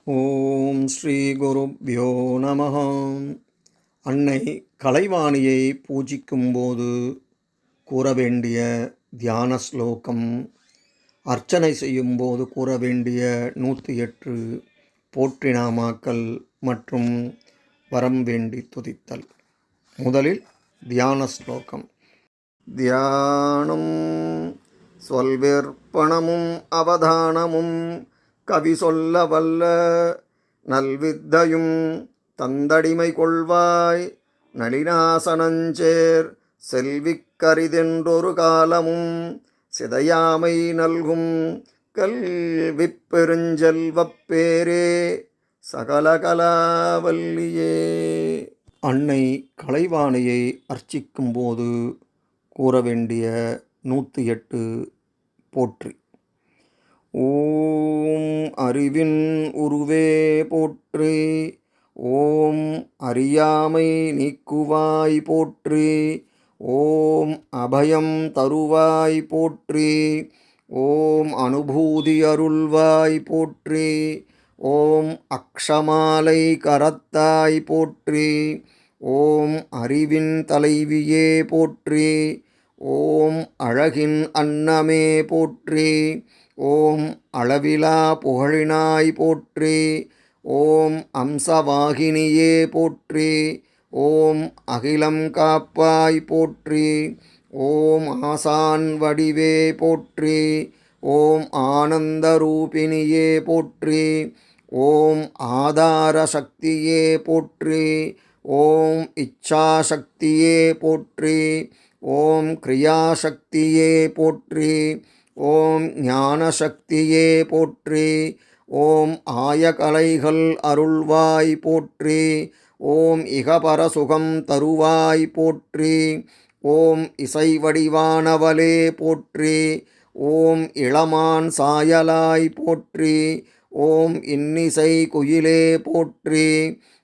ஓம் ஸ்ரீ குருப்யோ நமः. அன்னை கலைவாணியை பூஜிக்கும்போது கூற வேண்டிய தியான ஸ்லோகம், அர்ச்சனை செய்யும்போது கூற வேண்டிய 108 போற்றி நாமாக்கள் மற்றும் வரம் வேண்டி துதித்தல். முதலில் தியான ஸ்லோகம். தியானம் சொல்விற்பணமும் அவதானமும் கவி சொல்ல வல்ல நல்வித்தையும் தந்தடிமை கொள்வாய் நளினாசனஞ்சேர் செல்விக்கரிதென்றொரு காலமும் சிதையாமை நல்கும் கல்விப் பெருஞ்செல்வப் பேரே சகலகலாவல்லியே. அன்னை கலைவாணியை அர்ச்சிக்கும்போது கூற வேண்டிய 108 போற்றி. ஓம் அறிவின் உருவே போற்றி. ஓம் அறியாமை நீக்குவாய் போற்றி. ஓம் அபயம் தருவாய் போற்றி. ஓம் அனுபூதி அருள்வாய் போற்றி. ஓம் அக்ஷமாலை கரத்தாய் போற்றி. ஓம் அறிவின் தலைவியே போற்றி. ஓம் அழகின் அன்னமே போற்றி. ஓம் அளவிலா புகழினாய் போற்றி. ஓம் அம்சவாகினியே போற்றி. ஓம் அகிலம் காப்பாய் போற்றி. ஓம் ஆசான் வடிவே போற்றி. ஓம் ஆனந்த ரூபிணியே போற்றி. ஓம் ஆதார சக்தியே போற்றி. ஓம் இச்சாசக்தியே போற்றி. ஓம் கிரியாசக்தியே போற்றி. ஓம் ஞானசக்தியே போற்றி. ஓம் ஆயகலைகள் அருள்வாய் போற்றி. ஓம் இகபரசுகம் தருவாய் போற்றி. ஓம் இசை வடிவானவளே போற்றி. ஓம் இளமான் சாயலாய் போற்றி. ஓம் இன்னிசை குயிலே போற்றி.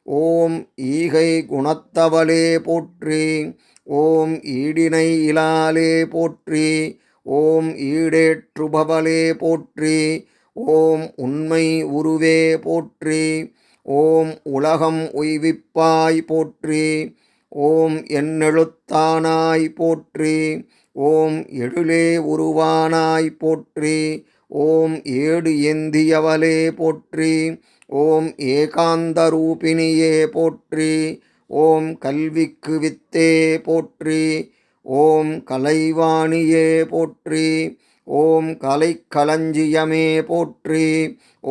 ஓம் ஈகை குணத்தவளே போற்றி. ஓம் ஈடினை இலாலே போற்றி. ஓம் ஈடேற்றுபவளே போற்றி. ஓம் உண்மை உருவே போற்றி. ஓம் உலகம் உய்விப்பாய் போற்றி. ஓம் எண்ணெழுத்தானாய் போற்றி. ஓம் எழிலே உருவானாய் போற்றி. ஓம் ஏடு ஏந்தியவளே போற்றி. ஓம் ஏகாந்த ரூபிணியே போற்றி. ஓம் கல்விக்கு வித்தே போற்றி. ஓம் கலைவாணியே போற்றி. ஓம் கலைக்களஞ்சியமே போற்றி.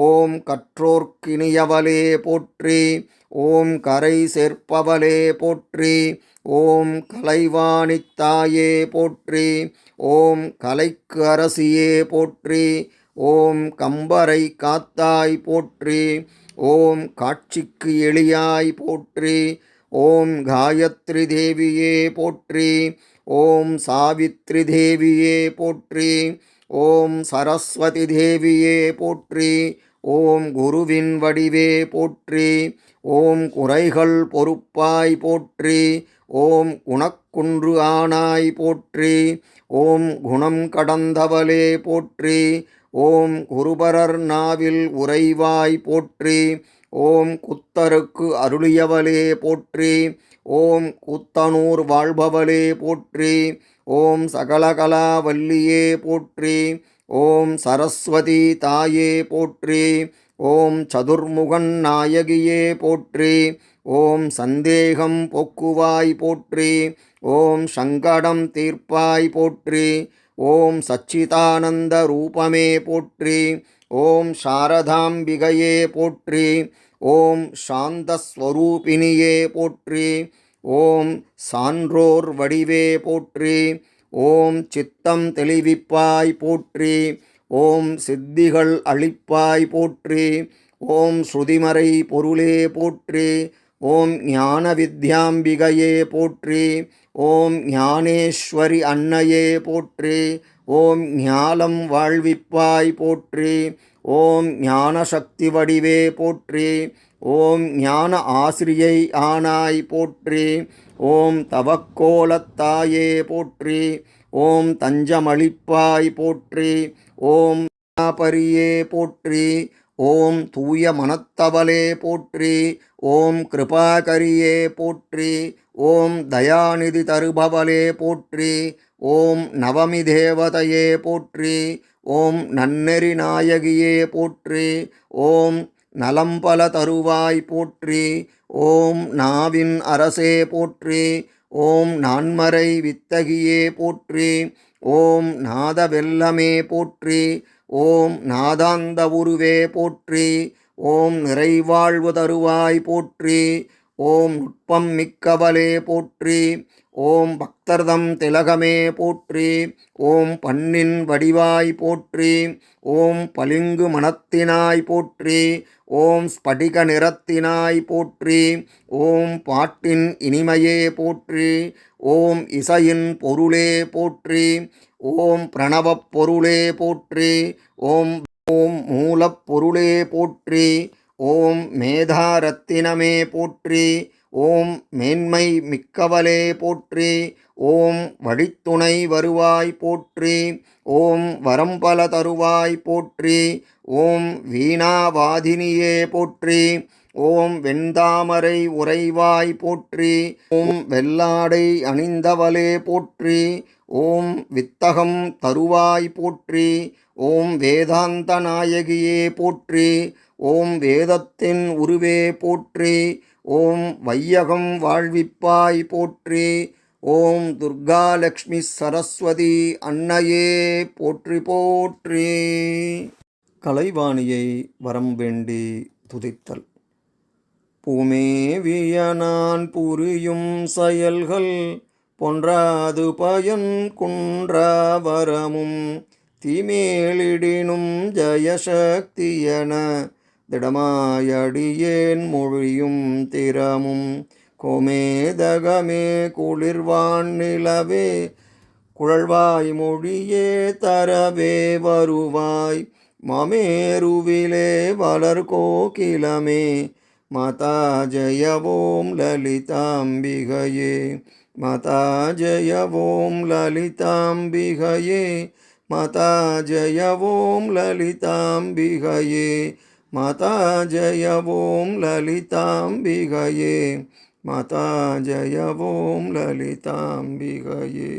ஓம் கற்றோர்க்கினியவளே போற்றி. ஓம் கரை சேர்ப்பவளே போற்றி. ஓம் கலைவாணித்தாயே போற்றி. ஓம் கலைக்கு அரசியே போற்றி. ஓம் கம்பரை காத்தாய் போற்றி. ஓம் காட்சிக்கு எளியாய் போற்றி. ஓம் காயத்ரி தேவியே போற்றி. ஓம் சாவித்ரி தேவியே போற்றி. ஓம் சரஸ்வதி தேவியே போற்றி. ஓம் குருவின் வடிவே போற்றி. ஓம் குறைகள் பொறுப்பாய் போற்றி. ஓம் குணக்குன்று ஆனாய் போற்றி. ஓம் குணம் கடந்தவளே போற்றி. ஓம் குருபரர் நாவில் உறைவாய் போற்றி. ஓம் குத்தருக்கு அருளியவளே போற்றி. ஓம் கூத்தனூர் வாழ்பவளே போற்றி. ஓம் சகலகலா வல்லியே போற்றி. ஓம் சரஸ்வதி தாயே போற்றி. ஓம் சதுர்முகன் நாயகியே போற்றி. ஓம் சந்தேகம் போக்குவாய் போற்றி. ஓம் சங்கடம் தீர்ப்பாய் போற்றி. ஓம் சச்சிதானந்த ரூபமே போற்றி. ஓம் சாரதாம்பிகையே போற்றி. ஓம் சாந்தஸ்வரூபிணியே போற்றி. ஓம் சான்றோர் வடிவே போற்றி. ஓம் சித்தம் தெளிவிப்பாய் போற்றி. ஓம் சித்திகள் அளிப்பாய் போற்றி. ஓம் ஸ்ருதிமறை பொருளே போற்றி. ஓம் ஞான வித்யாம்பிகையே போற்றி. ஓம் ஞானேஸ்வரி அன்னையே போற்றி. ஓம் ஞாலம் வாழ்விப்பாய் போற்றி. ஓம் ஞானசக்தி வடிவே போற்றி. ஓம் ஞான ஆசிரியை ஆனாய் போற்றி. ஓம் தவக்கோலத்தாயே போற்றி. ஓம் தஞ்சமளிப்பாய் போற்றி. ஓம் பரியே போற்றி. ஓம் தூய மனத்தவளே போற்றி. ஓம் கிருபாகரியே போற்றி. ஓம் தயாநிதி தருபவளே போற்றி. ஓம் நவமி தேவதையே போற்றி. ஓம் நன்னெறி நாயகியே போற்றி. ஓம் நலம்பல தருவாய் போற்றி. ஓம் நாவின் அரசே போற்றி. ஓம் நான்மறை வித்தகியே போற்றி. ஓம் நாத வெல்லமே போற்றி. ஓம் நாதாந்த உருவே போற்றி. ஓம் நிறைவாழ்வு தருவாய் போற்றி. ஓம் நுட்பம் மிக்கவளே போற்றி. ஓம் பக்தர்தம் திலகமே போற்றி. ஓம் பண்ணின் வடிவாய் போற்றி. ஓம் பளிங்கு மனத்தினாய் போற்றி. ஓம் ஸ்படிக நிறத்தினாய் போற்றி. ஓம் பாட்டின் இனிமையே போற்றி. ஓம் இசையின் பொருளே போற்றி. ஓம் பிரணவப் பொருளே போற்றி. ஓம் ஓம் மூலப் பொருளே போற்றி. ஓம் மேதாரத்தினமே போற்றி. ஓம் மேன்மை மிக்கவளே போற்றி. ஓம் வழித்துணை வருவாய் போற்றி. ஓம் வரம்பல தருவாய் போற்றி. ஓம் வீணாவாதினியே போற்றி. ஓம் வெண்தாமரை உறைவாய் போற்றி. ஓம் வெள்ளாடை அணிந்தவளே போற்றி. ஓம் வித்தகம் தருவாய் போற்றி. ஓம் வேதாந்த நாயகியே போற்றி. ஓம் வேதத்தின் உருவே போற்றி. ஓம் வையகம் வாழ்விப்பாய் போற்றி. ஓம் துர்காலக்ஷ்மி சரஸ்வதி அன்னையே போற்றி போற்றி. கலைவாணியை வரம் வேண்டி துதித்தல். பூமேவிய நான் புரியும் செயல்கள் பொன்றாது பயன் குன்றா வரமும் தீமேலிடினும் ஜயசக்தியன திடமாயடியேன் மொழியும் திறமும் கோமேதகமே குளிர்வான் நிலவே குழல்வாய் மொழியே தரவே வருவாய் மமேருவிலே வளர் கோகிலமே மாதா ஜய ஓம் லலிதாம்பிகையே மாதா ஜய ஓம் லலிதாம்பிகையே மாதா ஜய ஓம் லலிதாம்பிகையே மாதா ஜய ஓம் லலிதாம்பிகையே மாதா ஜய ஓம் லலிதாம்பிகையே.